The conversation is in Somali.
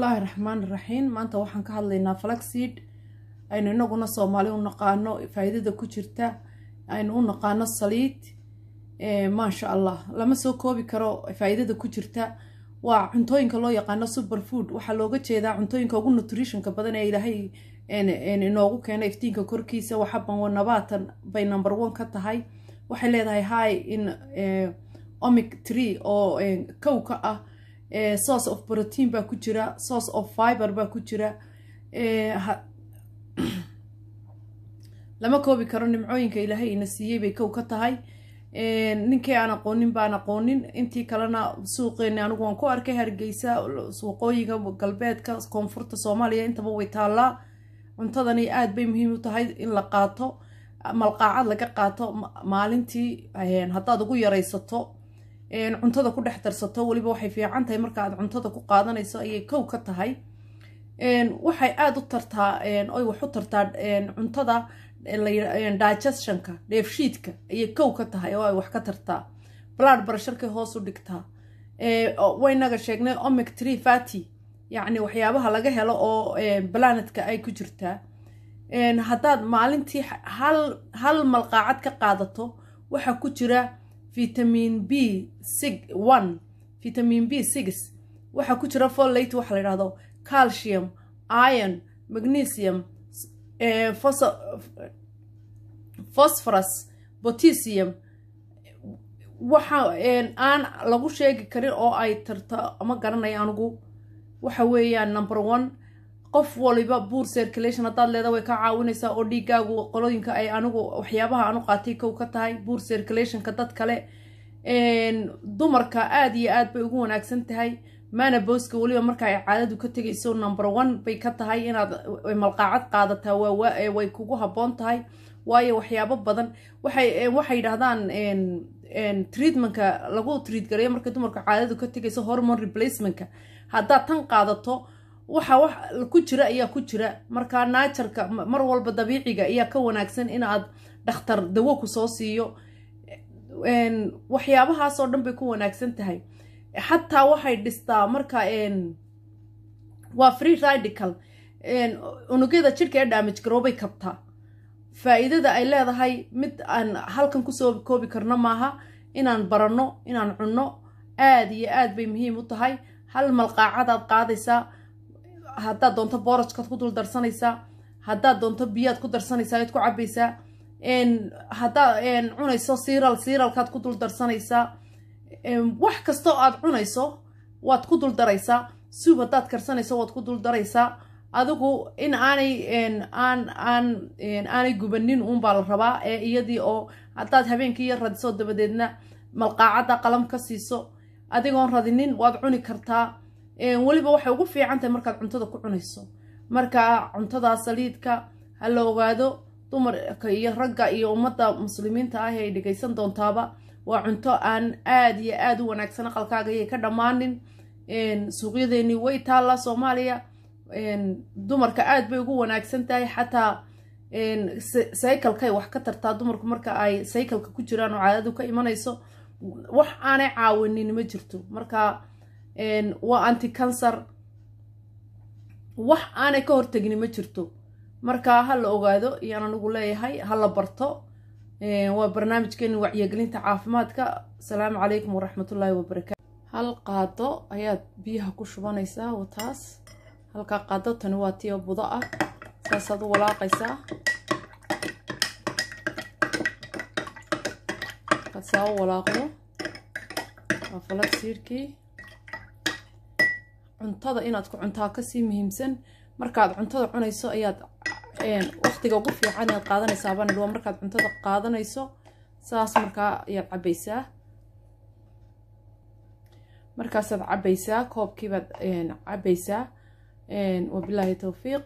الله الرحمن الرحيم maanta waxaan ka hadlaynaa flaxseed aynu inaguna Soomaali u naqaano faa'iidada ku jirta aynu u naqaano saliid ma sha Allah lama soo koobi karo faa'iidada ku jirta waa cuntooyinka loo yaqaan superfood waxa looga jeedaa cuntooyinka ugu nutritionka badan ee Ilaahay inoogu keenay iftiinka korkiisa waxa ban nabaatan bay number 1 ka tahay waxay leedahay high in omega 3 oo kowka ah source of protein ba ku jira source of fiber ba ku jira lama koobi karo nimcooyinka Ilaahay ina siiyay bay kow ka tahay ninkii aan aqoonin baan aqoonin intii kalena suuqeena anigu waan ku arkay Hargeysa suuqooyiga galbeedka koonfurta Soomaaliya intaba way taalaa cuntadani aad bay muhiim u tahay in la qaato malqaacad laga qaato maalintii haddaad ugu yaraysato cuntada ku dhex darsato waliba waxay fiican tahay marka aad cuntada ku qaadanayso ayay kow ka tahay waxay aad u tartaa oo wax u tartaa cuntada digestionka dheefshiidka ayay kow ka tahay oo ay wax ka tartaa blood pressure-ka hoos u dhigtaa waynaga sheegnay omega 3 fatty yani waxyaabaha laga helo oo planetka ay ku jirtaa haddaad maalintii hal malqaacad ka qaadato waxa ku jira vitamin B1 vitamin B6 waxa ku jira folate waxa la yiraahdo calcium iron magnesium phosphorus potassium waxa aan lagu sheegi karin oo ay tarta ama garanay anigu waxa weeyaan number 1 qof waliba poor circulation hadaad leedahay way ka caawinaysaa oo dhiigaagu qolooyinka ay anigu waxyaabaha aanu qaatay kow ka tahay poor circulation ka dad kale dumarka aad iyo aad bay ugu wanaagsan tahay menopause waliba marka ay caadadu ka tagayso number 1 bay ka tahay inaad malqaacad qaadataa way kugu haboon tahay waayo waxyaabo badan waxay yiraahdaan treatmentka lagu treat gareeyo marka dumarka caadadu ka tagayso hormone replacementka haddaad tan qaadato waxa ku jira ayaa ku jira marka natureka mar walba dabiiciga ayaa ka wanaagsan in aad dhakhtar dawo ku soo siiyo waxyaabahaas oo dhan bay ku wanaagsan tahay xataa waxay dhistaa marka waa free radical unugyada jirka ee damage garoobay kabtaa faa'iidada ay leedahay mid aan halkan ku soo koobi karno maaha inaan barano inaan cunno aad iyo aad bay muhiim u tahay hal malqaacad aad qaadaysaa haddaad doonto boorajkaad ku dul darsanaysaa haddaad doonto biyaad ku darsanaysaa aad ku cabaysaa haddaad cunayso cerealkaad ku dul darsanaysaa wax kastoo aad cunayso waad ku dul daraysaa suub haddaad karsanayso waad ku dul daraysaa adigu in aanay gubanin uun baa la rabaa iyadii oo haddaad habeenkii yar radiso dabadeedna malqaacadda qalam ka siiso adigoon radinin waad cuni kartaa waliba waxay ugu fiican tahay markaad cuntada ku cunayso marka cuntada saliidka ha la ogaado dumarka iyo ragga iyo ummadda muslimiinta ah ay dhageysan doontaaba waa cunto aan aad iyo aad u wanaagsan qalkaaga ay ka dhamaanin suuqyadeeni way taala Soomaaliya dumarka aad bay ugu wanaagsan tahay xataa cycle-kay wax ka tartaa dumarku marka ay cycle-ka ku jiraan oo caadadu ka imanayso wax aanay caawinin ma jirto marka waa anti cancer wax aanay ka hortagin ma jirto marka ha la ogaado iyana anigu leeyahay ha la barto waa barnaamijkeena wacyigelinta caafimaadka salaamu calaykum waraxmatullaahi wabarakaatu hal qaado ayaad biyaha ku shubanaysaa wataas halka qaado tan waa tiyo budo ah saasaad u walaaqaysaa kasaa u walaaqdo waa flaxseedkii cuntada inaad ku cuntaa ka sii muhiimsan markaad cuntada cunayso ayaad waqtiga ugu fiican inaad qaadanaysaa baan idhaa markaad cuntada qaadanayso saas markaa ayaad cabaysaa markaasaad cabaysaa koobkiibaad cabaysaa wabilaahi tawfiiq